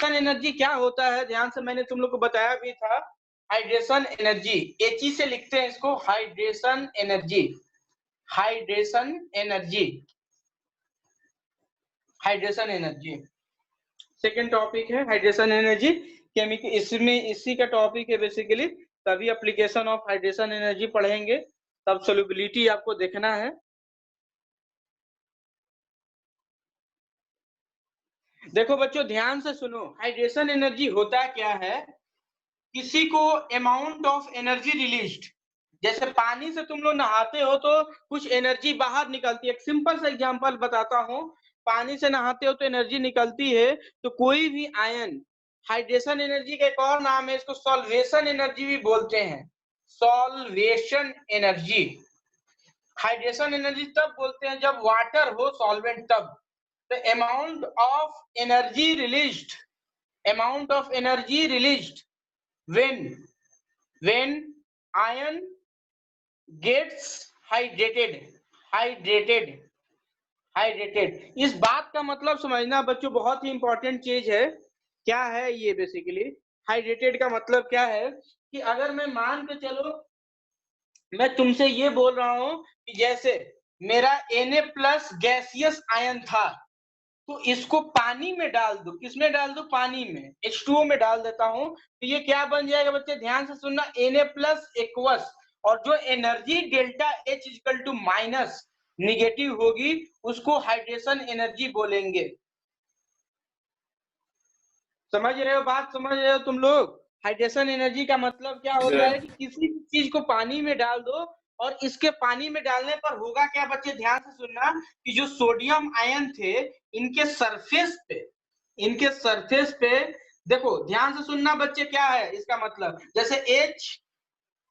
Energy क्या होता है, ध्यान से मैंने तुम लोग को बताया भी था। हाइड्रेशन एनर्जी, एच से लिखते हैं इसको, hydration energy, hydration energy, hydration energy. Second topic है हाइड्रेशन एनर्जी केमिकल, इसमें इसी का टॉपिक है बेसिकली। तभी एप्लीकेशन ऑफ हाइड्रेशन एनर्जी पढ़ेंगे, तब सोल्युबिलिटी आपको देखना है। देखो बच्चों ध्यान से सुनो, हाइड्रेशन एनर्जी होता क्या है, किसी को अमाउंट ऑफ एनर्जी रिलीज्ड, जैसे पानी से तुम लोग नहाते हो तो कुछ एनर्जी बाहर निकलती है। एक सिंपल सा एग्जांपल बताता हूँ, पानी से नहाते हो तो एनर्जी निकलती है, तो कोई भी आयन, हाइड्रेशन एनर्जी का एक और नाम है, इसको सॉल्वेशन एनर्जी भी बोलते हैं, सॉल्वेशन एनर्जी। हाइड्रेशन एनर्जी तब बोलते हैं जब वाटर हो सॉल्वेंट, तब the amount of energy released, amount of energy released when ion gets hydrated, hydrated, hydrated। इस बात का मतलब समझना बच्चों, बहुत ही इंपॉर्टेंट चीज है। क्या है ये बेसिकली हाइड्रेटेड का मतलब क्या है, कि अगर मैं मान के चलो, मैं तुमसे ये बोल रहा हूं कि जैसे मेरा Na+ गैसियस आयन था, तो इसको पानी में डाल दो, किसमें डाल दो, पानी में, H2O में डाल देता हूं, तो ये क्या बन जाएगा बच्चे, ध्यान से सुनना, Na+ एक्वस, और जो energy delta H equal to minus negative होगी उसको हाइड्रेशन एनर्जी बोलेंगे। समझ रहे हो बात, समझ रहे हो तुम लोग? हाइड्रेशन एनर्जी का मतलब क्या होता है कि किसी भी चीज को पानी में डाल दो, और इसके पानी में डालने पर होगा क्या बच्चे, ध्यान से सुनना, कि जो सोडियम आयन थे इनके सरफेस पे, इनके सरफेस पे देखो, ध्यान से सुनना बच्चे, क्या है इसका मतलब, जैसे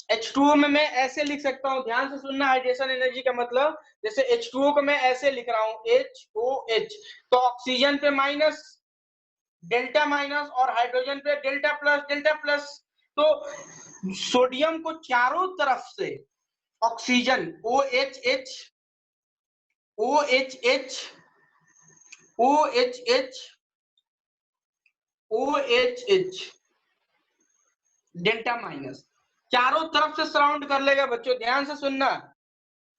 H2O में मैं ऐसे लिख सकता हूँ, ध्यान से सुनना, हाइड्रेशन एनर्जी का मतलब, जैसे H2O को मैं ऐसे लिख रहा हूँ HOH, तो ऑक्सीजन पे माइनस, डेल्टा माइनस, और हाइड्रोजन पे डेल्टा प्लस, डेल्टा प्लस। तो सोडियम को चारों तरफ से oxygen OHH, OHH, OHH, OHH, delta minus, चारों तरफ से सराउंड कर लेगा बच्चों, ध्यान से सुनना।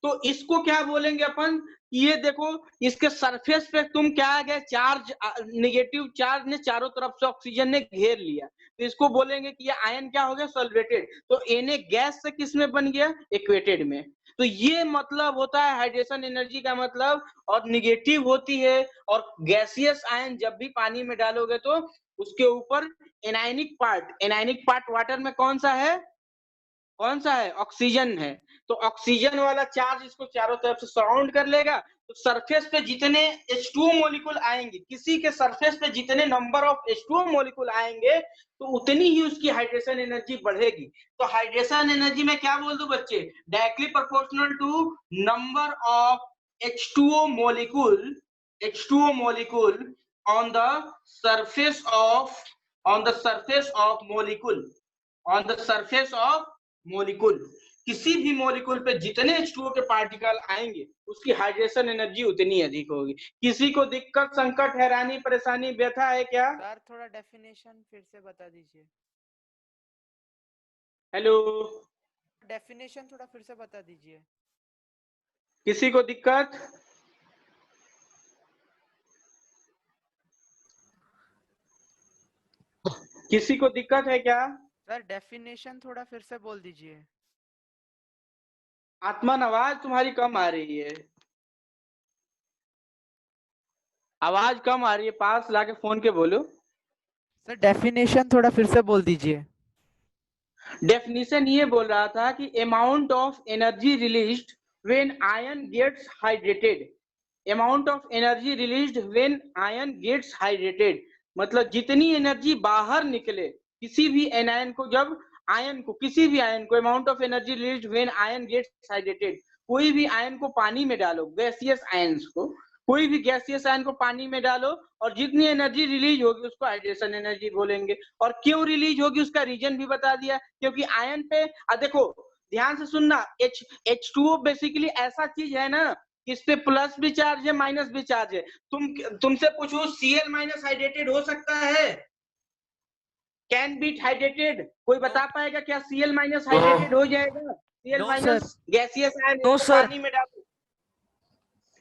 तो इसको क्या बोलेंगे अपन, ये देखो इसके सरफेस पे तुम क्या आ गए, चार्ज, नेगेटिव चार्ज ने चारों तरफ से ऑक्सीजन ने घेर लिया, तो इसको बोलेंगे कि ये आयन क्या हो गया, सॉल्वेटेड। तो Na गैस से किस में बन गया, एक्वेटेड में। तो ये मतलब होता है हाइड्रेशन एनर्जी का मतलब, और निगेटिव होती है, और गैसियस आयन जब भी पानी में डालोगे तो उसके ऊपर एनायनिक पार्ट वाटर में कौन सा है, कौन सा है, ऑक्सीजन है। तो ऑक्सीजन वाला चार्ज इसको चारों तरफ से सराउंड कर लेगा, तो सरफेस पे जितने H2O मॉलिक्यूल आएंगे, किसी के सरफेस पे जितने नंबर ऑफ H2O मॉलिक्यूल आएंगे, तो उतनी ही उसकी हाइड्रेशन एनर्जी बढ़ेगी। तो हाइड्रेशन एनर्जी में क्या बोल दूं बच्चे, directly proportional to number of H2O molecule, H2O molecule on the surface of, on the surface of molecule, on the surface of molecule. किसी भी मोलिकुल पे जितने H2O के पार्टिकल आएंगे उसकी हाइड्रेशन एनर्जी उतनी अधिक होगी। किसी को दिक्कत, संकट, हैरानी, परेशानी, व्यथा है क्या? सर थोड़ा डेफिनेशन फिर से बता दीजिए। हेलो, डेफिनेशन थोड़ा फिर से बता दीजिए। किसी को दिक्कत? किसी को दिक्कत है क्या? सर डेफिनेशन थोड़ा फिर से बोल दीजिए। आत्मन, आवाज तुम्हारी कम आ रही है, आवाज कम आ रही है, पास लाके फोन के बोलो। सर डेफिनेशन थोड़ा फिर से बोल दीजिए। डेफिनेशन ये बोल रहा था कि amount of energy released when ion gets hydrated, amount of energy released when ion gets hydrated, मतलब जितनी एनर्जी बाहर निकले किसी भी एनायन को, जब आयन को, किसी भी आयन को, amount of energy released when ion gets hydrated, कोई भी आयन को पानी में डालो, गैसियस आयंस को, कोई भी गैसियस आयन को पानी में डालो, और जितनी एनर्जी रिलीज होगी उसको हाइड्रेशन एनर्जी बोलेंगे। और क्यों रिलीज होगी उसका रीजन भी बता दिया, क्योंकि आयन पे देखो ध्यान से सुनना, H2O बेसिकली ऐसा चीज है ना किस पे प्लस भी चार्ज है माइनस भी चार्ज है। तुमसे पूछूं Cl माइनस हाइड्रेटेड हो सकता है? Can be hydrated? कोई बता पाएगा क्या Cl माइनस हाइड्रेटेड हो जाएगा? Cl No, minus gaseous ion No, इसको sir. पानी में डालो,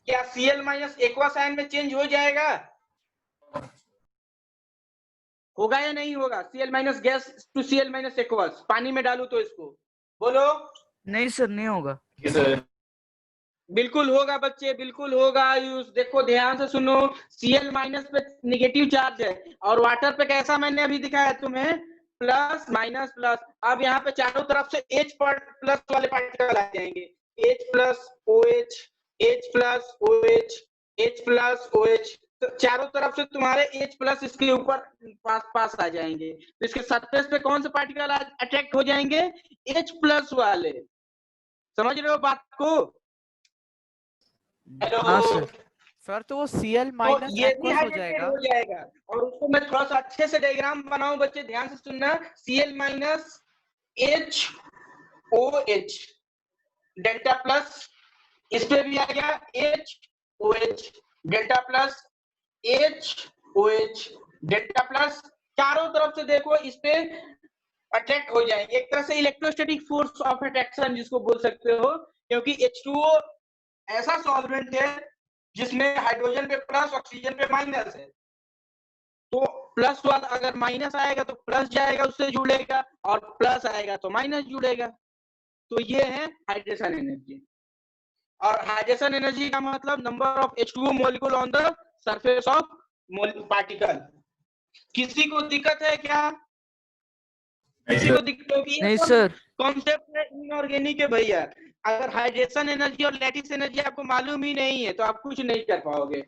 क्या Cl माइनस एक्वस आयन में चेंज हो जाएगा? होगा या नहीं होगा? Cl minus gas to Cl minus aqueous पानी में डालू तो इसको बोलो। नहीं सर, नहीं होगा। बिल्कुल होगा बच्चे, बिल्कुल होगा। आयुष देखो ध्यान से सुनो, Cl माइनस पे निगेटिव चार्ज है और वाटर पे कैसा मैंने अभी दिखाया तुम्हें, प्लस माइनस प्लस। अब यहाँ पे चारों तरफ से H प्लस वाले पार्टिकल आ जाएंगे, H plus OH, H plus OH, H plus OH, तो चारों तरफ से तुम्हारे H प्लस इसके ऊपर पास आ जाएंगे। तो इसके सरफेस पे कौन से पार्टिकल अट्रैक्ट हो जाएंगे? H प्लस वाले। समझ रहे हो बात को? हेलो। हाँ सर, तो वो Cl तो माइनस ये भी एक्वस हो हाइड्रेटेड जाएगा। हो जाएगा। और उसको मैं थोड़ा सा अच्छे से डायग्राम बनाऊं, बच्चे ध्यान से सुनना। Cl minus HOH delta plus, इस पे भी आ गया HOH delta plus, HOH delta plus. चारों तरफ से देखो इस पे अट्रैक्ट हो जाएंगे, एक तरह से इलेक्ट्रोस्टैटिक फोर्स ऑफ अट्रैक्शन जिसको बोल सकते हो, क्योंकि H2O ऐसा सॉल्वेंट है जिसमें हाइड्रोजन पे प्लस ऑक्सीजन पे माइनस है। तो प्लस वाला अगर माइनस आएगा तो प्लस जाएगा उससे जुड़ेगा, और प्लस आएगा तो माइनस जुड़ेगा। तो ये है हाइड्रेशन एनर्जी। और हाइड्रेशन एनर्जी का मतलब number of H2O molecule on the surface of particle. किसी को दिक्कत है क्या? किसी को दिक्कत होगी? नहीं सर। कॉन्सेप्ट है इनऑर्गेनिक है भैया। अगर हाइड्रेशन एनर्जी और लैटिस एनर्जी आपको मालूम ही नहीं है तो आप कुछ नहीं कर पाओगे।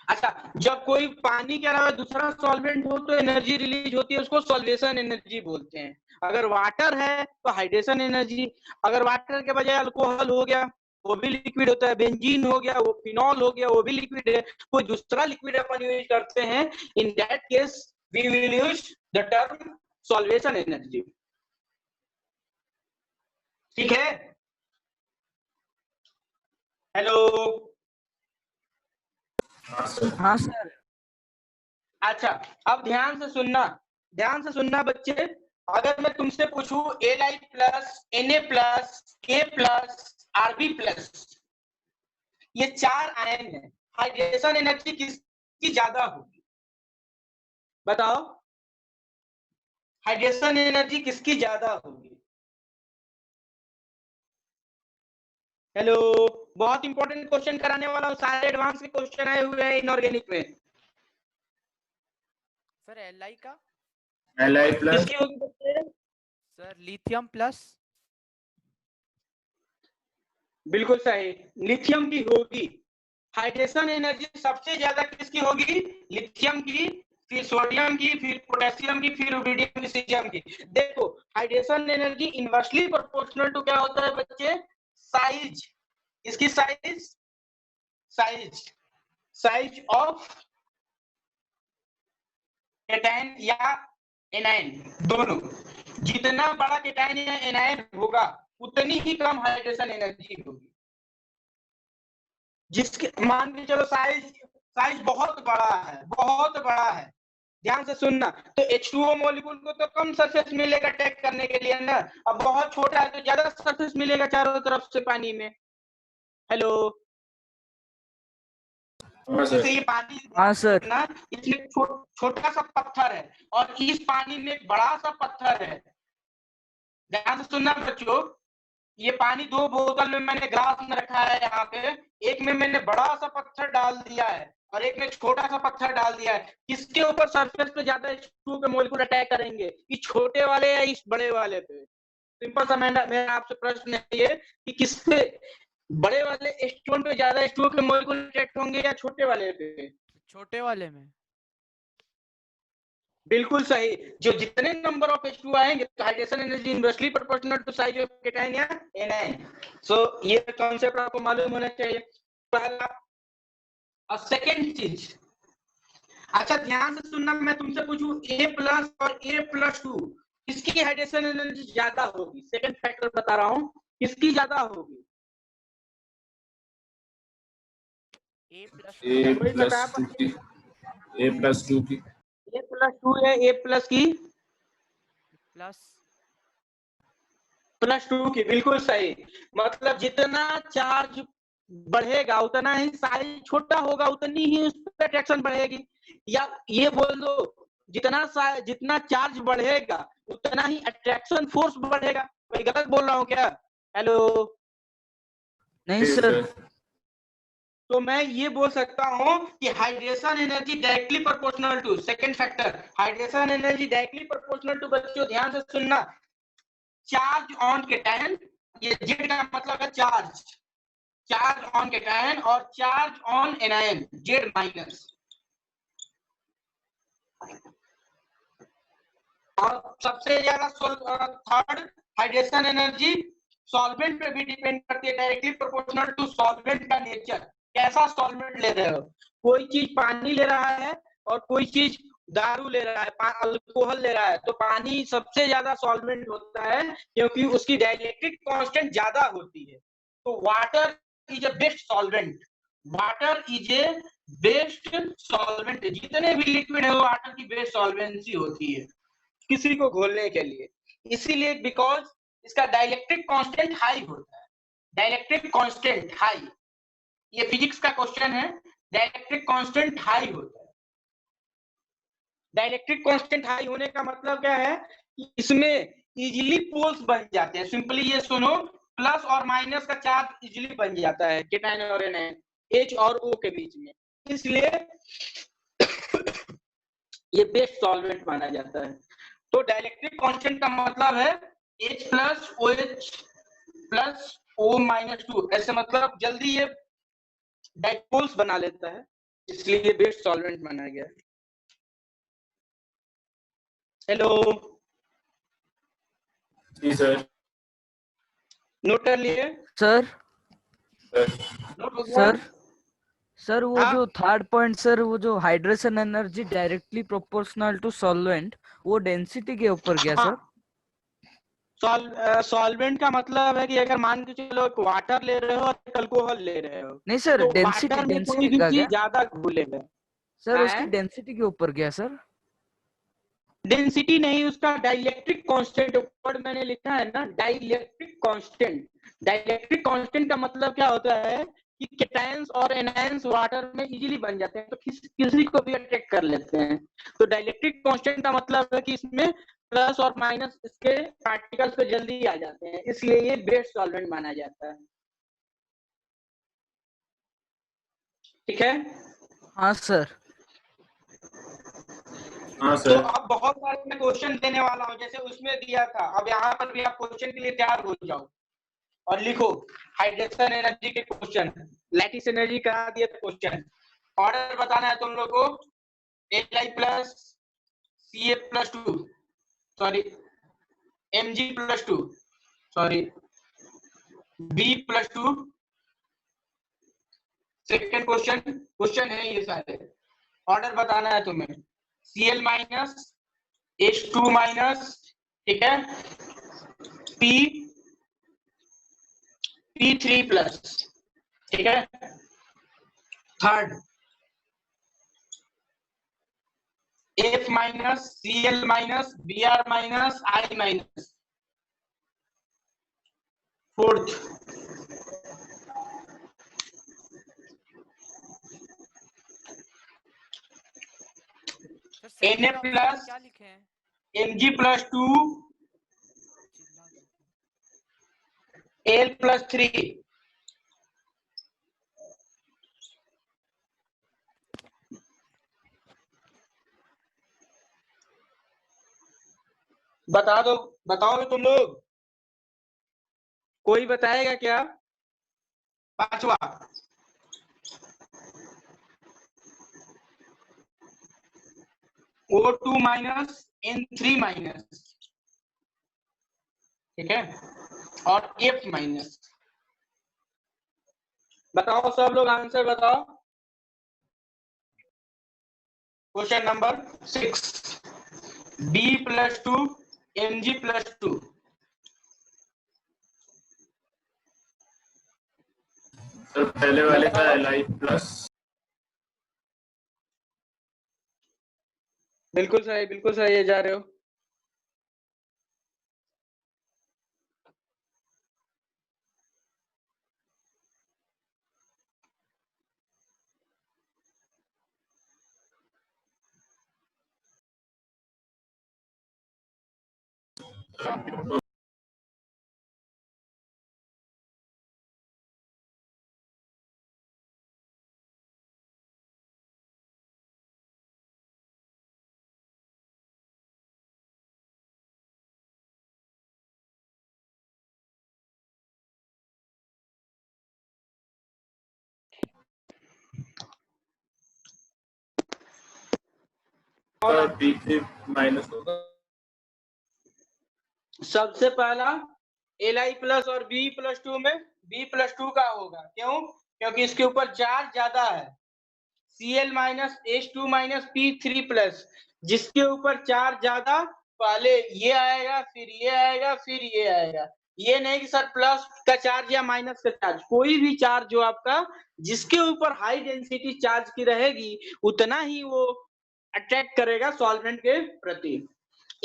अच्छा, जब कोई पानी के अलावा दूसरा सॉल्वेंट हो तो एनर्जी रिलीज होती है, उसको सॉल्वेशन एनर्जी बोलते हैं। अगर वाटर है तो हाइड्रेशन एनर्जी। अगर वाटर के बजाय अल्कोहल हो गया वो भी लिक्विड होता है, बेंजीन हो गया, वो फिनॉल हो गया, वो भी लिक्विड है। कोई दूसरा लिक्विड अपन यूज करते हैं, in that case we will use the term solvation energy. ठीक है? हेलो। हाँ सर। अच्छा, अब ध्यान से सुनना बच्चे। अगर मैं तुमसे पूछूं Li plus, Na plus, K plus, Rb plus, ये चार आयन है, हाइड्रेशन एनर्जी किसकी ज्यादा होगी? बताओ, हाइड्रेशन एनर्जी किसकी ज्यादा होगी? हेलो। बहुत इंपॉर्टेंट क्वेश्चन कराने वाला हूं, सारे एडवांस के क्वेश्चन आए हुए हैं इनऑर्गेनिक में। सर Li का Li प्लस किसकी होगी बच्चे? Sir lithium plus. बिल्कुल सही, लिथियम की होगी। हाइड्रेशन एनर्जी सबसे ज्यादा किसकी होगी? लिथियम की, फिर सोडियम की, फिर पोटेशियम की, फिर रुबिडियम की, सीजियम की। देखो hydration energy inversely proportional to क्या होता है बच्चे? साइज। इसकी साइज, साइज ऑफ केटायन या एनायन, दोनों। जितना बड़ा केटायन या एनायन होगा उतनी ही कम हाइड्रेशन एनर्जी होगी। जिसके मान के चलो साइज बहुत बड़ा है, ध्यान से सुनना। तो H2O मॉलिक्यूल को तो कम सरफेस मिलेगा अटैक करने के लिए ना, अब बहुत छोटा है तो ज्यादा सरफेस मिलेगा चारों तरफ से पानी में। हेलो। जैसे ये पानी हाँ सर। ना, इसमें छोटा सा पत्थर है और इस पानी में एक बड़ा सा पत्थर है। ध्यान से सुनना बच्चों, ये पानी दो बोतल में मैंने ग्लास में रखा है, यहाँ पे एक में मैंने बड़ा सा पत्थर डाल दिया है और एक में छोटा सा पत्थर डाल दिया है। किसके ऊपर सरफेस पे ज्यादा H2O के मॉलिक्यूल अटैक करेंगे, इस छोटे वाले या इस बड़े वाले पे? सिंपल सा मेरा आपसे प्रश्न है ये कि किस पे, बड़े वाले स्टोन पे ज्यादा H2O के मॉलिक्यूल अटैक होंगे या छोटे वाले पे? छोटे वाले में। बिल्कुल सही। जो जितने नंबर ऑफ H2 आएंगे hydration energy inversely proportional to size of cation या एनायन। सो ये कॉन्सेप्ट आपको मालूम होना चाहिए, पहला। और सेकंड चीज, अच्छा ध्यान से सुनना, मैं तुमसे पूछूं A प्लस और A प्लस 2 किसकी हाइड्रेशन एनर्जी ज्यादा होगी? सेकंड फैक्टर बता रहा हूं, किसकी ज्यादा होगी? A plus A कोई plus बता 2 की, A plus 2 की, A+2 है, A+ की plus +2 की, बिल्कुल सही। मतलब जितना चार्ज बढ़ेगा उतना ही साइज छोटा होगा, उतनी ही उस पर अट्रैक्शन बढ़ेगी। या ये बोल दो, जितना चार्ज बढ़ेगा उतना ही अट्रैक्शन फोर्स बढ़ेगा। मैं गलत बोल रहा हूँ क्या? हेलो, नहीं जी सर। सर। तो मैं ये बोल सकता हूँ कि hydration energy directly proportional to, second factor, hydration energy directly proportional to, बच्चों ध्यान से सुनना, चार्ज ऑन केटायन, ये जेड का मतलब है चार्ज, चार्ज ऑन केटायन और charge on anion Z minus. और सबसे ज्यादा थर्ड, हाइड्रेशन एनर्जी सॉल्वेंट पे भी डिपेंड करती है, डायरेक्टली प्रोपोर्शनल टू सॉल्वेंट का नेचर, कैसा सॉल्वेंट ले रहे हो। कोई चीज पानी ले रहा है और कोई चीज दारू ले रहा है, अल्कोहल ले रहा है, तो पानी सबसे ज्यादा सॉल्वेंट होता है क्योंकि उसकी डाइलेक्ट्रिक कांस्टेंट ज्यादा होती है। तो water is a best solvent, water is a best solvent, जितने भी लिक्विड है वाटर की बेस्ट सॉल्वेंसी होती है किसी को घोलने के लिए। इसीलिए बिकॉज इसका डाइलेक्ट्रिक कांस्टेंट हाई होता है, डाइलेक्ट्रिक कांस्टेंट हाई, ये फिजिक्स का क्वेश्चन है, डाइलेक्ट्रिक कांस्टेंट हाई होता है। डाइलेक्ट्रिक कांस्टेंट हाई होने का मतलब क्या है कि इसमें इजीली पोल्स बन जाते हैं। सिंपली ये सुनो, प्लस और माइनस का चार्ज इजीली बन जाता है केटायन और एनायन, H और O के बीच में, इसलिए ये बेस्ट सॉल्वेंट माना जाता है। तो डाइलेक्ट्रिक कांस्टेंट का मतलब है H plus OH plus O-2, ऐसे मतलब जल्दी ये डाइपोल्स बना लेता है, इसलिए ये बेस्ट सॉल्वेंट माना गया। हेलो, जी सर। नोट कर लिए? सर नोट हो गया? सर सर वो हाँ? जो थर्ड पॉइंट सर, वो जो hydration energy directly proportional to solvent, वो डेंसिटी के ऊपर गया सर। सॉल्वेंट का मतलब है कि अगर मान के चलो एक वाटर ले रहे हो और एक अल्कोहल ले रहे हो, नहीं सर, तो डेंसिटी वाटर में कोई डेंसिटी भी का चीज क्या ज्यादा घुलेगा। सर? हाँ? उसकी डेंसिटी के ऊपर गया सर। डेंसिटी नहीं, उसका डाइलेक्ट्रिक कांस्टेंट ऊपर मैंने लिखा है ना, डाइलेक्ट्रिक कांस्टेंट। डाइलेक्ट्रिक कांस्टेंट का मतलब क्या होता है कि केटायंस और एनायंस वाटर में इजीली बन जाते हैं, तो किसी को भी अट्रैक्ट कर लेते हैं। तो डाइलेक्ट्रिक कांस्टेंट का मतलब है कि इसमें प्लस और माइनस इसके पार्टिकल्स को जल्दी आ जाते हैं, इसलिए ये बेस्ट सॉल्वेंट माना जाता है। ठीक है? हाँ सर। हाँ तो सर। अब बहुत सारे क्वेश्चन देने वाला हूं, जैसे उसमें दिया था, अब यहाँ पर भी आप क्वेश्चन के लिए तैयार हो जाओ और लिखो हाइड्रेशन एनर्जी के क्वेश्चन, लैटिस एनर्जी करा दिया था क्वेश्चन। ऑर्डर बताना है तुम लोग को, Li plus Ca plus 2, sorry Mg plus 2, sorry B plus 2। Second question है ये सारे, ऑर्डर बताना है तुम्हें, Cl माइनस H2 माइनस, ठीक है, P3 प्लस, ठीक है। Third F minus Cl minus Br minus I minus. Fourth sir Na second option plus में क्या लिखे हैं? Mg प्लस 2 चिल्ला दो। L plus 3। बता दो, बताओगे तुम लोग? कोई बताएगा क्या? पांचवा O2 माइनस N3 माइनस, ठीक है, और F माइनस। बताओ सब लोग, आंसर बताओ। Question number 6, B plus 2 Mg plus 2। Sir पहले वाले का Li प्लस बिल्कुल सही है, जा रहे हो। B3 माइनस होगा। सबसे पहला Li प्लस और B+2 में B+2 का होगा, क्यों? क्योंकि इसके ऊपर चार्ज ज्यादा है। Cl minus H2 minus P3 plus, जिसके ऊपर चार्ज ज्यादा, पहले ये आएगा, फिर ये आएगा, फिर ये आएगा। ये नहीं कि सर प्लस का चार्ज या माइनस का चार्ज, कोई भी चार्ज जो आपका जिसके ऊपर हाई डेंसिटी चार्ज की रहेगी उतना ही वो अट्रैक्ट करेगा सॉल्वेंट के प्रति।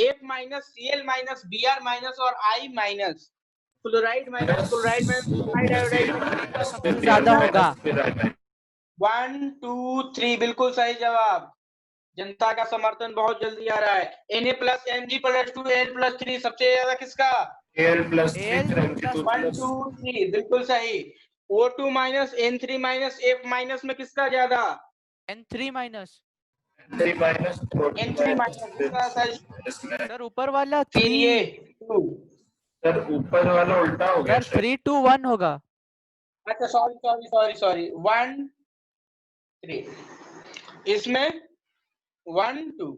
F minus Cl minus Br minus और I minus, chloride minus chloride में क्लोराइड आयोडाइड सबसे ज्यादा होगा। 1 2 3 बिल्कुल सही जवाब। जनता का समर्थन बहुत जल्दी आ रहा है। Na plus Mg plus 2 Al plus 3 सबसे ज्यादा किसका? Al प्लस Al 1 2 3 बिल्कुल सही। O2 minus N3 minus F minus में किसका ज्यादा? N3 minus. N3 minus N3 minus किसका सही? सर ऊपर वाला फिर 3। ये 2। सर ऊपर वाला उल्टा हो गया। सर 3 2 1 होगा। अच्छा सॉरी 1 3 इसमें 1 2।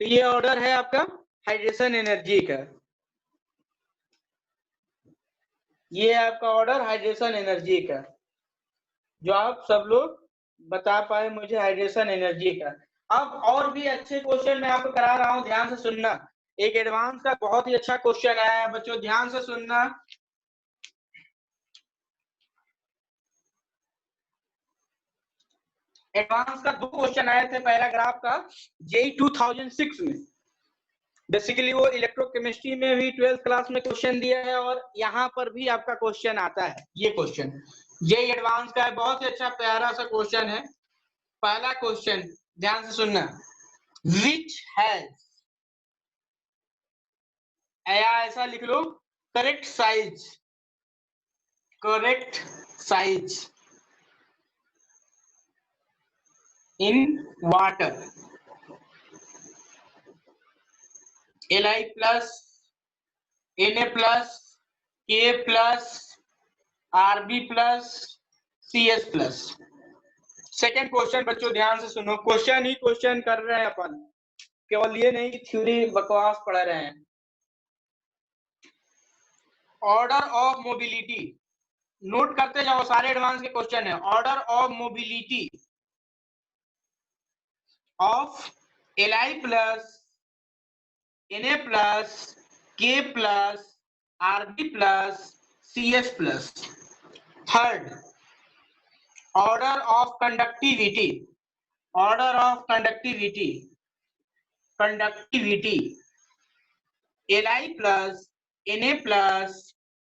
तो ये ऑर्डर है आपका हाइड्रेशन एनर्जी का। ये आपका ऑर्डर हाइड्रेशन एनर्जी का, जो आप सब लोग बता पाए मुझे हाइड्रेशन एनर्जी का। अब और भी अच्छे क्वेश्चन मैं आपको करा रहा हूं, ध्यान से सुनना। एक एडवांस का बहुत ही अच्छा क्वेश्चन आया है बच्चों, ध्यान से सुनना। एडवांस का 2 क्वेश्चन आए थे पैराग्राफ का जेई 2006 में। बेसिकली वो इलेक्ट्रोकेमिस्ट्री में भी 12th क्लास में क्वेश्चन दिया है और यहाँ पर भी आपका क्वेश्चन आता है। ये क्वेश्चन जेई एडवांस का है, बहुत ही अच्छा प्यारा सा क्वेश्चन है। पहला क्वेश्चन ध्यान से सुनना। विच हैज, या ऐसा लिख लो, correct size in water, Li plus Na plus K plus Rb plus Cs plus. Second question बच्चों ध्यान से सुनो, क्वेश्चन ही क्वेश्चन कर रहे हैं अपन, केवल ये नहीं कि थ्योरी बकवास पढ़ रहे हैं। ऑर्डर ऑफ मोबिलिटी, नोट करते जाओ, सारे एडवांस के क्वेश्चन है। Order of mobility of Li plus Na plus K plus Rb plus Cs plus. Third, order of conductivity Li plus Na plus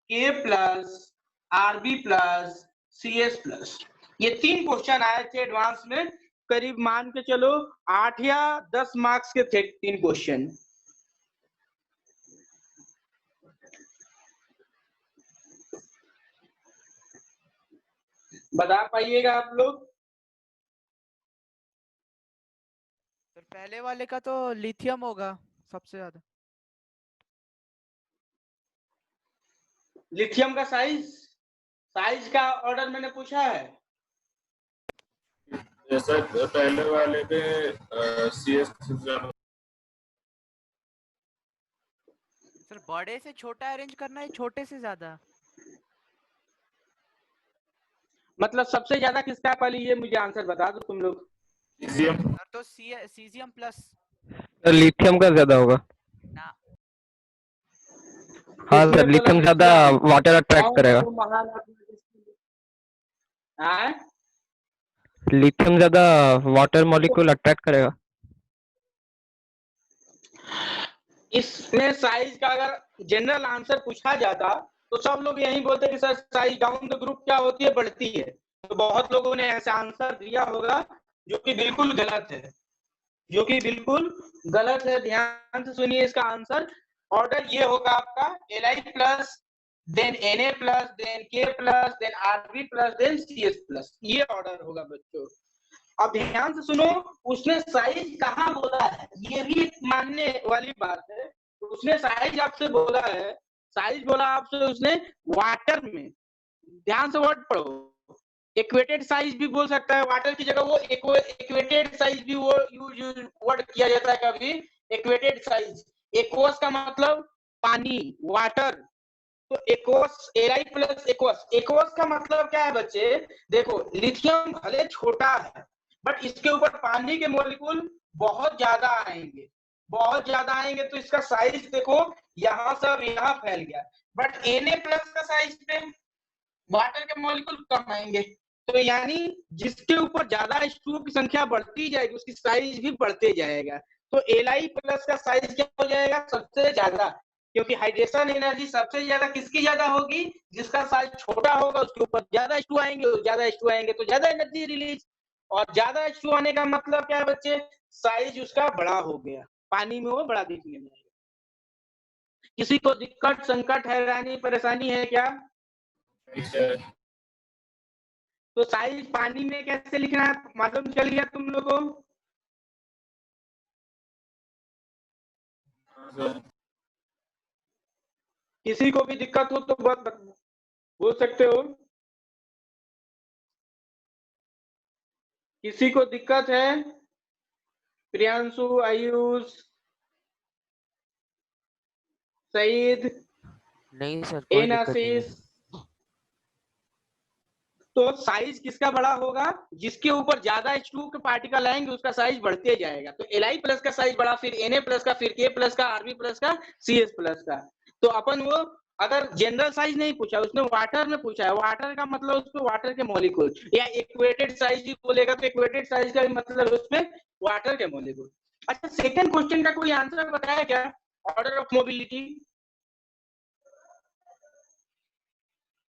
K plus Rb plus Cs plus. ये 3 question आए थे advance में, करीब मान के चलो 8 या 10 मार्क्स के थे 3 क्वेश्चन। बता पाइएगा आप लोग? सर पहले वाले का तो लिथियम होगा सबसे ज्यादा। लिथियम का साइज का ऑर्डर मैंने पूछा है। जैसा पहले वाले में CS सर बड़े से छोटा अरेंज करना है, छोटे से ज्यादा। मतलब सबसे ज्यादा किसका है, पहले ये मुझे आंसर बता दो तुम लोग। सीजियम सर तो सीजियम प्लस। लिथियम का ज्यादा होगा। ना हाँ किसमें सर, लिथियम मतलब ज्यादा इसका वाटर अट्रैक्ट कौन करेगा। वो महान है? लिथियम ज्यादा वाटर मॉलिक्यूल अट्रैक्ट करेगा। इसमें साइज का अगर जनरल आंसर पूछा जाता तो सब लोग यही बोलते कि sir size down the group क्या होती है, बढ़ती है। तो बहुत लोगों ने ऐसा आंसर दिया होगा जो कि बिल्कुल गलत है, जो कि बिल्कुल गलत है। ध्यान से सुनिए इसका आंसर। ऑर्डर ये होगा आपका Li plus, then Na plus, then K plus, then Rb plus, then Cs plus, ये ऑर्डर होगा बच्चों। अब ध्यान से सुनो, उसने साइज कहाँ बोला है, ये भी एक मानने वाली बात है। उसने साइज आपसे बोला है, साइज बोला आपसे उसने वाटर में। ध्यान से वर्ड पढ़ो, इक्वेटेड साइज भी बोल सकता है, वाटर की जगह वो इक्वेटेड साइज भी वो यूज वर्ड किया जाता है कभी, इक्वेटेड साइज। एक्वस का मतलब पानी, वाटर। तो aqueous, Li plus aqueous, aqueous का मतलब क्या है बच्चे? देखो लिथियम भले छोटा है बट इसके ऊपर पानी के मॉलिक्यूल बहुत ज्यादा आएंगे, बहुत ज्यादा आएंगे, तो इसका साइज देखो यहाँ से अब यहाँ फैल गया। बट Na प्लस का साइज पे वाटर के मॉलिक्यूल कम आएंगे, तो यानी जिसके ऊपर ज्यादा H2O की संख्या बढ़ती जाएगी उसकी साइज भी बढ़ते जाएगा। तो Li प्लस का साइज क्या हो जाएगा? सबसे ज्यादा, क्योंकि हाइड्रेशन एनर्जी सबसे ज्यादा किसकी ज्यादा होगी? जिसका साइज छोटा होगा उसके ऊपर ज्यादा H2 आएंगे, ज्यादा H2 आएंगे तो ज्यादा एनर्जी रिलीज। और ज्यादा H2 आने का मतलब क्या है बच्चे? साइज उसका बड़ा हो गया, पानी में वो बड़ा दिखने लगेगा। किसी को दिक्कत, संकट, हैरानी, परेशानी है क्या? तो साइज पानी में कैसे लिखना है मालूम चल गया तुम लोगों को? किसी को भी दिक्कत हो तो बोल सकते हो। किसी को दिक्कत है? प्रियांशु, आयुष, सईद, नहीं सर, कोई एन दिक्कत नहीं है। आशीष। तो साइज किसका बड़ा होगा? जिसके ऊपर ज्यादा H2 के पार्टिकल आएंगे उसका साइज बढ़ते जाएगा। तो Li प्लस का साइज बड़ा, फिर Na प्लस का, फिर K प्लस का, Rb प्लस का, Cs प्लस का। तो अपन वो अगर जनरल साइज नहीं पूछा, उसने वाटर में पूछा है, वाटर का मतलब उसमें वाटर के मॉलिक्यूल, या इक्वेटेड साइज भी बोलेगा तो इक्वेटेड साइज का मतलब उसमें वाटर के मॉलिक्यूल। अच्छा, सेकंड क्वेश्चन का कोई आंसर बताया क्या? ऑर्डर ऑफ मोबिलिटी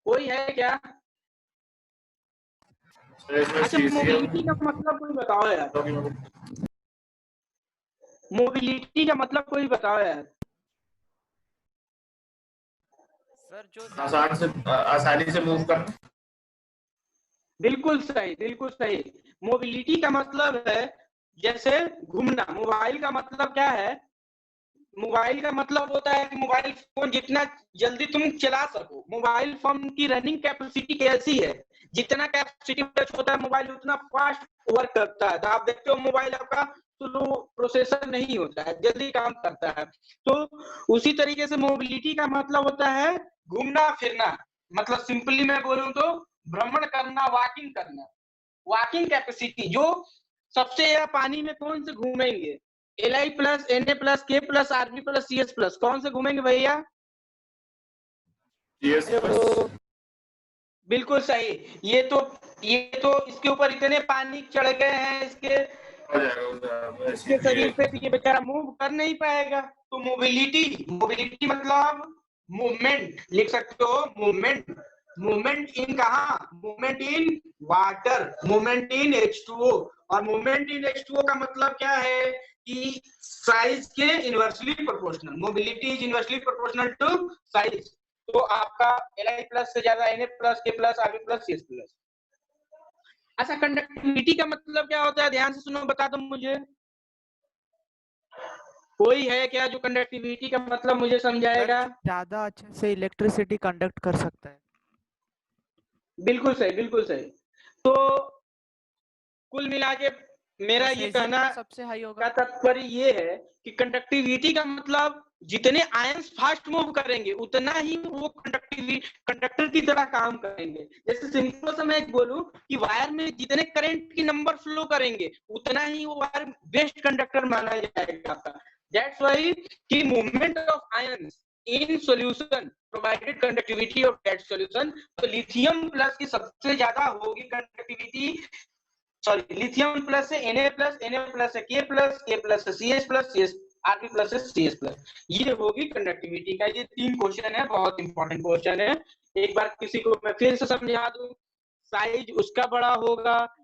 कोई है क्या? अच्छा, मोबिलिटी का मतलब कोई बताओ यार, मोबिलिटी का मतलब कोई बताओ यार। सर जो आसानी से मूव करना। बिल्कुल सही, बिल्कुल सही। मोबिलिटी का मतलब है जैसे घूमना। मोबाइल का मतलब क्या है? मोबाइल का मतलब होता है कि मोबाइल फोन जितना जल्दी तुम चला सको। मोबाइल फोन की रनिंग कैपेसिटी कैसी है? जितना कैपेसिटी होता है मोबाइल उतना फास्ट वर्क करता है। तो आप देखते हो मोबाइल आपका स्लो प्रोसेसर नहीं होता है, जल्दी काम करता है। तो उसी तरीके से मोबिलिटी का मतलब होता है घूमना फिरना। मतलब सिंपली मैं बोलूं तो भ्रमण करना, वॉकिंग करना। वॉकिंग कैपेसिटी जो सबसे ज्यादा पानी में कौन से घूमेंगे? Li plus, Na plus, K plus, Rb plus, Cs plus, कौन से घूमेंगे भैया? बिल्कुल सही। ये तो इसके ऊपर इतने पानी चढ़ गए हैं इसके शरीर पे, ये बेचारा मूव कर नहीं पाएगा। तो मोबिलिटी, मोबिलिटी मतलब मूवमेंट, लिख सकते हो मूवमेंट। मूवमेंट इन कहा? Movement in water, movement in H2O। और मूवमेंट इन H2O का मतलब क्या है कि साइज के inversely proportional. Mobility is inversely proportional to size. तो आपका Li प्लस से ज्यादा Na plus, K plus, Rb plus, Cs plus. अच्छा, कंडक्टिविटी का मतलब क्या होता है? ध्यान से सुनो, बता दो मुझे। कोई है क्या जो कंडक्टिविटी का मतलब मुझे समझाएगा? ज्यादा अच्छे से इलेक्ट्रिसिटी कंडक्ट कर सकता है। बिल्कुल सही, बिल्कुल सही। तो कुल मिला के मेरा ये कहना सबसे हाई का होगा। तात्पर्य ये है कि कंडक्टिविटी का मतलब जितने आयंस फास्ट मूव करेंगे उतना ही वो कंडक्टर की तरह काम करेंगे। जैसे सिंपल सा मैं बोलूं कि वायर में जितने करंट की नंबर फ्लो करेंगे उतना ही वो वायर बेस्ट कंडक्टर माना जाएगा। दैट्स व्हाई कि movement of ions in solution provided conductivity of that solution. तो लिथियम प्लस की सबसे ज्यादा होगी कंडक्टिविटी, सॉरी लिथियम प्लस से Na प्लस से K प्लस से CH प्लस Rp प्लस से CS प्लस, ये होगी कंडक्टिविटी का। ये 3 क्वेश्चन है, बहुत इंपॉर्टेंट क्वेश्चन है। एक बार किसी को मैं फिर से समझा दूं, साइज उसका बड़ा होगा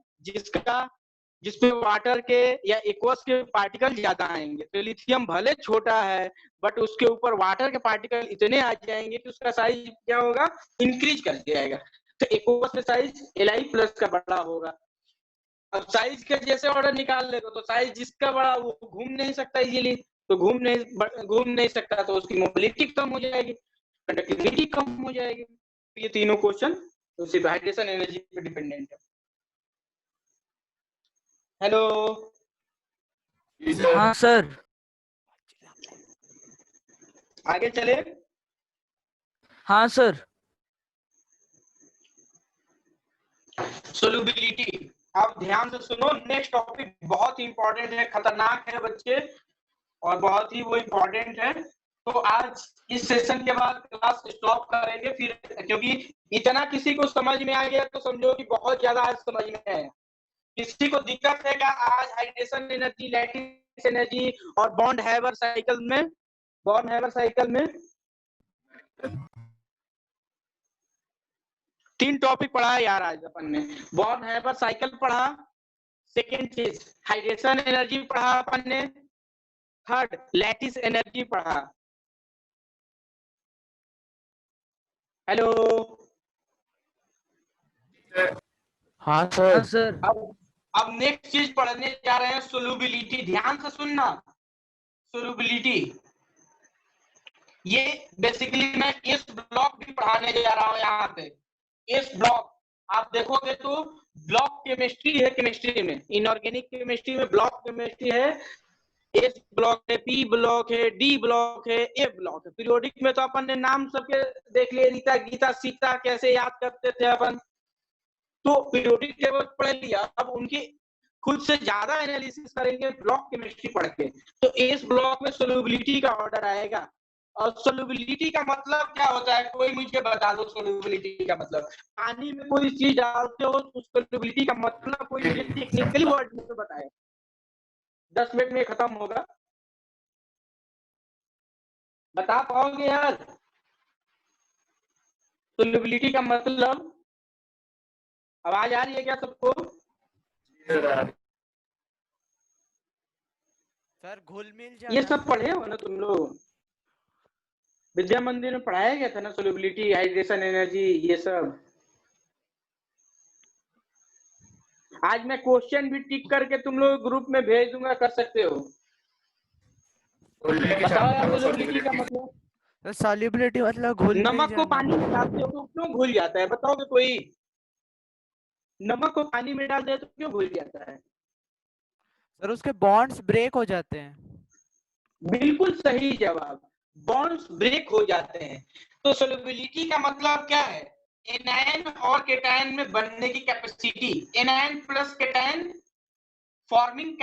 जिसपे वाटर के या एक्वस के पार्टिकल ज्यादा आएंगे। तो लिथियम भले छोटा है बट उसके ऊपर वाटर के पार्टिकल इतने आ जाएंगे कि उसका साइज क्या होगा, इंक्रीज कर जाएगा। तो एक्वस में साइज Li प्लस का बड़ा होगा। अब साइज का जैसे ऑर्डर निकाल लेगा तो साइज जिसका बड़ा वो घूम नहीं सकता इजीली, तो घूम नहीं सकता तो उसकी मोबिलिटी कम हो जाएगी, कंडक्टिविटी कम हो जाएगी। तो ये तीनों क्वेश्चन तो सिर्फ हाइड्रेशन एनर्जी पे डिपेंडेंट है। हेलो जी सर। हाँ सर। आगे चले। हाँ सर। सोल्यूबिलिटी, अब ध्यान से सुनो, नेक्स्ट टॉपिक बहुत ही इंपॉर्टेंट है, खतरनाक है बच्चे, और बहुत ही वो इंपॉर्टेंट है। तो आज इस सेशन के बाद क्लास स्टॉप करेंगे फिर, क्योंकि इतना किसी को समझ में आ गया तो समझो कि बहुत ज्यादा आज समझ में आया। किसी को दिक्कत है क्या आज हाइड्रेशन एनर्जी, लैटिस एनर्जी और बॉन्ड हैवर साइकिल में 3 टॉपिक पढ़ा है यार आज अपन ने। बॉन्ड हैवर साइकिल पढ़ा, सेकेंड चीज हाइड्रेशन एनर्जी पढ़ा अपन ने, थर्ड लैटिस एनर्जी पढ़ा। हेलो हाँ हाँ सर। सर। अब नेक्स्ट चीज पढ़ने जा रहे हैं सोल्यूबिलिटी। ध्यान से सुनना, सोल्यूबिलिटी ये बेसिकली मैं इस ब्लॉक भी पढ़ाने जा रहा हूं। यहाँ पे इस ब्लॉक आप देखोगे तो ब्लॉक केमिस्ट्री है, केमिस्ट्री में इनऑर्गेनिक केमिस्ट्री में ब्लॉक केमिस्ट्री है। एस ब्लॉक है, पी ब्लॉक है, डी ब्लॉक है, ए ब्लॉक है। पीरियोडिक में तो अपन ने नाम सबके देख लिए, रीता गीता सीता कैसे याद करते थे अपन, तो पीरियोडिक टेबल पढ़ लिया। अब उनकी खुद से ज्यादा एनालिसिस करेंगे ब्लॉक केमिस्ट्री पढ़ के। तो इस ब्लॉक में सोल्यूबिलिटी का ऑर्डर आएगा। और सोल्यूबिलिटी का मतलब क्या होता है, कोई मुझे बता दो सोल्यूबिलिटी का मतलब। पानी में कोई चीज डालते हो उस सोल्यूबिलिटी का मतलब कोई मुझे टेक्निकली वर्ड में बताए, 10 मिनट में खत्म होगा। बता पाओगे यार सोल्यूबिलिटी का मतलब? आवाज आ रही है क्या सबको? सर घुल मिल ये जाना। सब पढ़े हो ना तुम लोग, विद्या मंदिर में पढ़ाया गया था ना सोल्यूबिलिटी, हाइड्रेशन एनर्जी, ये सब। आज मैं क्वेश्चन भी टिक करके तुम लोग ग्रुप में भेज दूंगा, कर सकते हो। बताओ यार सोल्यूबिलिटी का मतलब। सर सॉल्युबिलिटी मतलब घुल मिल नमक को जाना। पानी में डालते हो तो क्यों घुल जाता है, बताओगे कोई? नमक को पानी में डाल दे तो क्यों घुल जाता है? सर उसके बॉन्ड्स ब्रेक हो जाते हैं। बिल्कुल सही जवाब, बॉन्ड्स ब्रेक हो जाते हैं। तो सोल्यूबिलिटी का मतलब क्या है? एनायन और केटायन में बनने की capacity, anion plus cation forming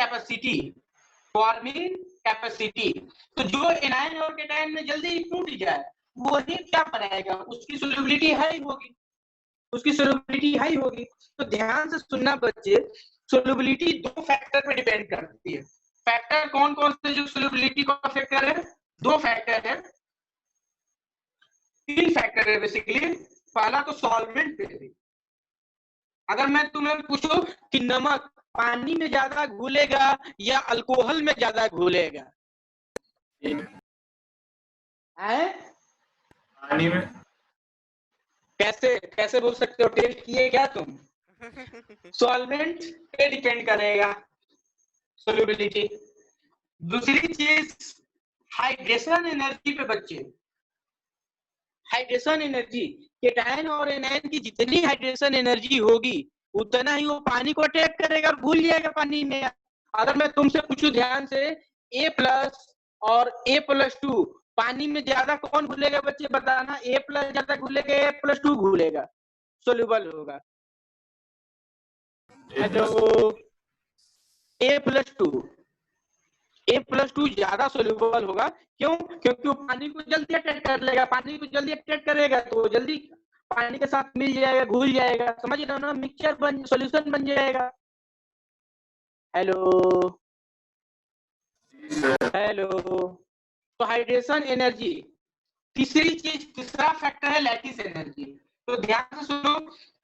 capacity. तो जो एनायन और केटायन में जल्दी टूट जाए वही क्या बनाएगा, उसकी सोल्यूबिलिटी हाई होगी। तो ध्यान से सुनना बच्चे, सोल्यूबिलिटी 2 फैक्टर पे डिपेंड करती है। फैक्टर कौन कौन से जो सोल्यूबिलिटी का फैक्टर है? 2 फैक्टर है, 3 फैक्टर है बेसिकली। पहला तो सॉल्वेंट पे, अगर मैं तुम्हें पूछूं कि नमक पानी में ज्यादा घुलेगा या अल्कोहल में ज्यादा घुलेगा, पानी में। कैसे बोल सकते हो, टेस्ट किए क्या तुम? सॉल्वेंट पे डिपेंड करेगा सोल्यूबिलिटी। दूसरी चीज हाइड्रेशन एनर्जी पे बच्चे, हाइड्रेशन एनर्जी, केटायन और एनायन की जितनी हाइड्रेशन एनर्जी होगी उतना ही वो पानी को अटैक करेगा और घुल जाएगा पानी में। अगर मैं तुमसे पूछूं ध्यान से, A+ और A+2 पानी में ज्यादा कौन घुलेगा बच्चे, बताना। A+ ज्यादा घुलेगा, A+2 घुलेगा, सोल्यूबल होगा। हेलो A+2 A+2 ज्यादा सोल्यूबल होगा। क्यों? क्योंकि वो पानी को जल्दी अट्रैक्ट कर लेगा, पानी को जल्दी अट्रैक्ट करेगा तो वो जल्दी पानी के साथ मिल जाएगा, घुल जाएगा, समझ रहे हो ना, मिक्सचर बन सॉल्यूशन बन जाएगा। Hello hello. तो हाइड्रेशन एनर्जी, तीसरी चीज, तीसरा फैक्टर है लैटिस एनर्जी। तो ध्यान से सुनो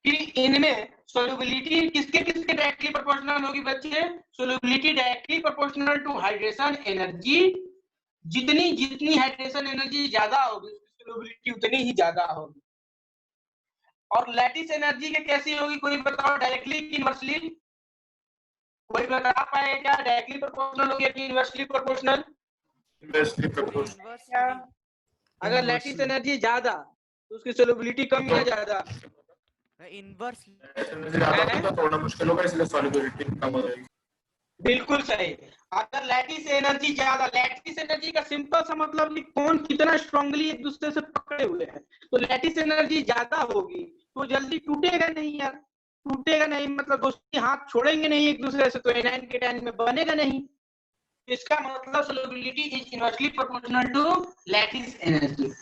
कि इनमें सोल्युबिलिटी किसके किसके डायरेक्टली प्रोपोर्शनल होगी बच्चे? Solubility directly proportional to hydration energy. जितनी जितनी हाइड्रेशन एनर्जी ज्यादा होगी सोल्युबिलिटी उतनी ही ज्यादा होगी। और लैटिस एनर्जी के कैसी होगी, कोई बताओ, डायरेक्टली कि इनवर्सली? कोई बता पाए क्या? डायरेक्टली प्रोपोर्शनल होगी कि inversely proportional? Inversely proportional inversely. अगर लैटिस एनर्जी ज्यादा तो उसकी सोल्युबिलिटी कम या ज्यादा? इनवर्सली। ज्यादा होगा तो थोड़ा मुश्किल होगा, इसलिए सॉल्युबिलिटी कम हो जाएगी। बिल्कुल सही। अगर लैटिस एनर्जी ज्यादा, लैटिस एनर्जी का सिंपल सा मतलब कि कौन कितना स्ट्रांगली एक दूसरे से पकड़े हुए हैं। तो लैटिस एनर्जी ज्यादा होगी तो जल्दी टूटेगा नहीं यार, टूटेगा नहीं मतलब दोस्ती हाथ छोड़ेंगे नहीं एक दूसरे से, तो एनायन के टाइम में बनेगा नहीं। इसका मतलब solubility is inversely proportional to lattice energy.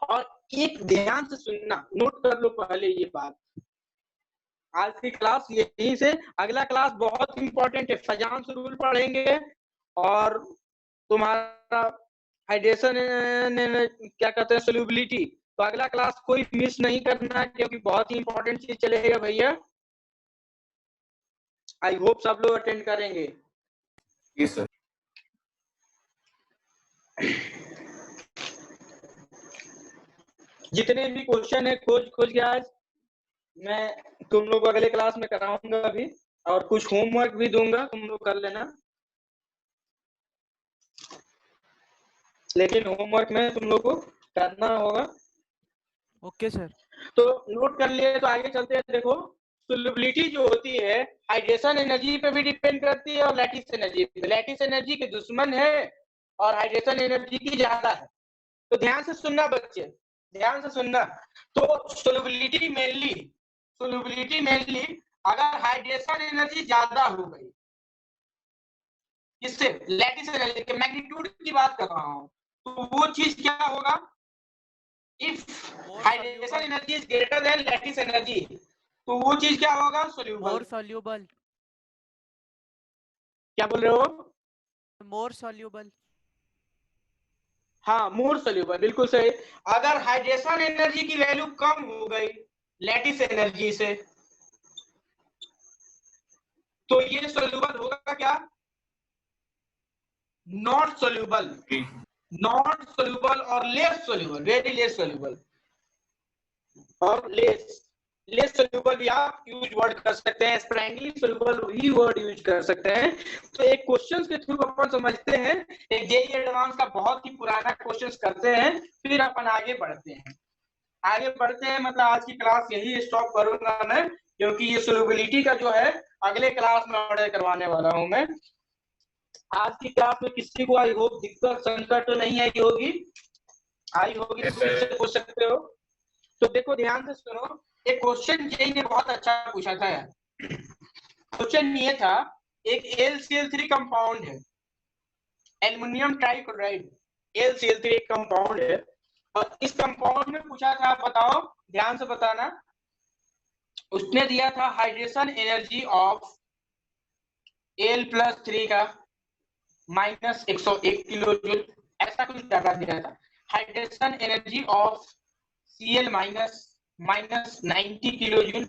और एक ध्यान से सुनना, नोट कर लो पहले ये बात, आज की क्लास यहीं से, अगला क्लास बहुत इंपॉर्टेंट है, फजांस रूल पढ़ेंगे और तुम्हारा हाइड्रेशन क्या कहते हैं सोल्युबिलिटी। तो अगला क्लास कोई मिस नहीं करना क्योंकि बहुत ही इंपॉर्टेंट चीज चलेगा भैया। आई होप सब लोग अटेंड करेंगे। जी सर। जितने भी क्वेश्चन है खोज के आज मैं तुम लोग को अगले क्लास में कराऊंगा अभी, और कुछ होमवर्क भी दूंगा, तुम लोग कर लेना, लेकिन होमवर्क में तुम लोग को करना होगा। Okay sir. तो नोट कर लिए, तो आगे चलते हैं। देखो सोल्युबिलिटी जो होती है हाइड्रेशन एनर्जी पे भी डिपेंड करती है और लैटिस एनर्जी पे। लैटिस एनर्जी के दुश्मन है और हाइड्रेशन एनर्जी की ज्यादा है। तो ध्यान से सुनना बच्चे, ध्यान से सुनना। तो सोल्युबिलिटी मेनली अगर हाइड्रेशन एनर्जी ज्यादा हो गई, इससे लैटिस एनर्जी के मैग्नीट्यूड की बात कर रहा हूं, तो वो चीज क्या होगा? If hydration energy is greater than lattice energy, तो वो चीज क्या होगा? सोल्यूबल। मोर सॉल्यूबल। क्या बोल रहे हो? मोर सॉल्यूबल। हाँ, मोर सोल्यूबल, बिल्कुल सही। अगर हाइड्रेशन एनर्जी की वैल्यू कम हो गई लैटिस एनर्जी से, तो ये सोल्यूबल होगा क्या? नॉट सोल्यूबल, नॉट सोल्यूबल और less soluble, very less soluble और लेस सोल्यूबल भी आप यूज वर्ड कर सकते हैं, स्प्रैंगली सोल्यूबल भी वर्ड यूज कर सकते हैं। तो एक क्वेश्चन के थ्रू अपन समझते हैं, एक जेईई एडवांस का बहुत ही पुराना क्वेश्चन करते हैं, फिर अपन आगे बढ़ते हैं। मतलब आज की क्लास यही स्टॉप करूंगा मैं, क्योंकि ये सोल्यूबिलिटी का जो है अगले क्लास में ऑर्डर करवाने वाला हूं मैं। आज की क्लास में किसी को आई होप दिक्कत संकट तो नहीं आई होगी? आई होगी तो फिर से पूछ सकते हो। तो देखो ध्यान से सुनो, एक क्वेश्चन जेईई ने बहुत अच्छा पूछा था। क्वेश्चन ये था, एक LCl3 कंपाउंड है, एल्युमिनियम ट्राइक्लोराइड, LCl3 एक कंपाउंड है, और इस कंपाउंड में पूछा था, बताओ ध्यान से बताना, उसने दिया था हाइड्रेशन एनर्जी ऑफ Al+3 का -101 किलो जूल, ऐसा कुछ डाटा दिया था। Hydration energy of Cl- -90 kilo joule,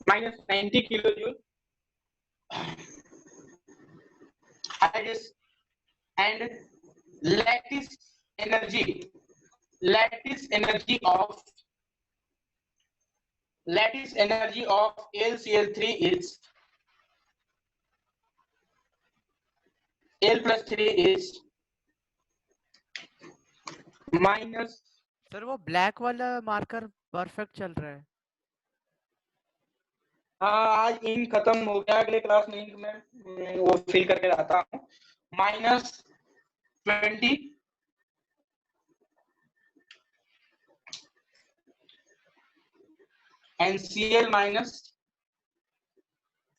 -90 kilo joule, and lattice energy of LCl3 is Al+3 is minus। Sir वो ब्लैक वाला मार्कर परफेक्ट चल रहा है। हाँ, आज इंक खत्म हो गया, अगले क्लास में इंक में वो फिल करके लाता हूँ। -20 NCl माइनस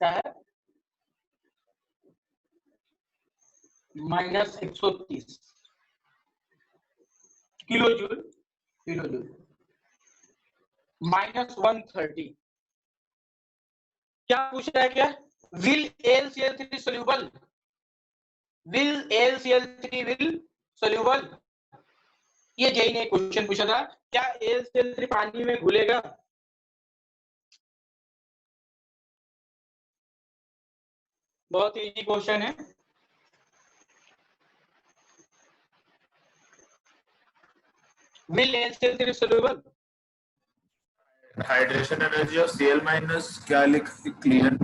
क्या है माइनस 130 किलो जूल माइनस 130। क्या पूछ रहा है? क्या will AlCl3 soluble, will AlCl3 will soluble, ये जेई ने क्वेश्चन पूछा था, क्या AlCl3 पानी में घुलेगा? बहुत इजी क्वेश्चन है। Will AlCl3 soluble, hydration energy of Cl minus क्या लिख clear?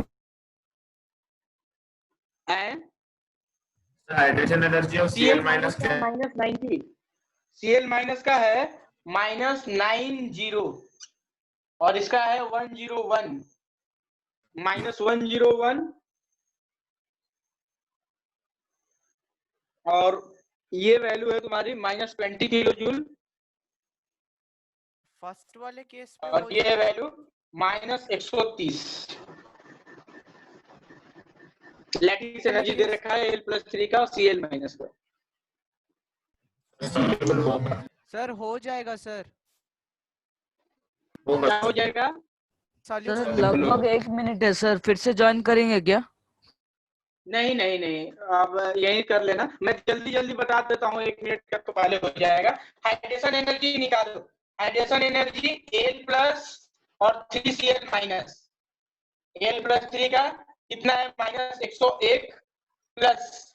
And hydration energy of Cl minus क्या है? माइनस 90, Cl माइनस का है माइनस 90 और इसका है 101, माइनस 101 और ये वैल्यू है तुम्हारी माइनस 20 किलो जूल फर्स्ट वाले केस पे और हो ये जाएगा। Value minus 130। लैटिस एनर्जी दे रखा है Al+3 का और Cl माइनस का। Soluble होगा, सर हो जाएगा सर, क्या हो जाएगा? सर सॉल्यूशन लगभग 1 मिनट है सर, फिर से ज्वाइन करेंगे क्या? नहीं नहीं नहीं, अब यही कर लेना, मैं जल्दी जल्दी बता देता हूँ, 1 मिनट तक तो पहले हो जाएगा। हाइड्रेशन एनर्जी निकालो, हाइड्रेशन एनर्जी Al+ और 3Cl माइनस, Al+3 का कितना है माइनस 101 प्लस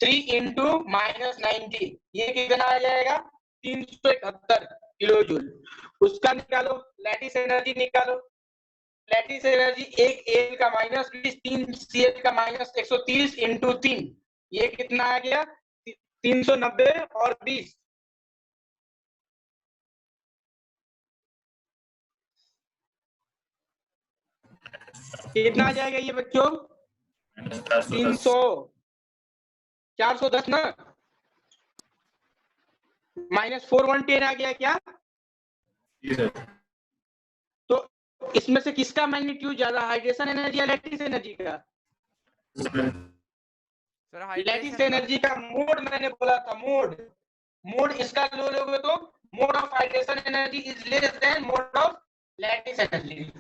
3 इंटू माइनस 90, ये कितना आ जाएगा 371 किलो जूल। उसका निकालो, लैटिस एनर्जी निकालो, लैटिस एनर्जी एक Al का माइनस 20, 3 Cl का माइनस 130 इंटू 3, ये कितना आ गया 390 और 20, कितना आ जाएगा ये बच्चों? 300, 410 ना, माइनस 4110 आ गया क्या? तो इसमें से किसका मैग्नीट्यूड ज्यादा, हाइड्रेशन एनर्जी या लैटिस एनर्जी का? सर लैटिस हाइड्रेशन एनर्जी का मोड मैंने बोला था, मोड इसका लो लोगे तो mode of hydration energy is less than mode of lattice energy.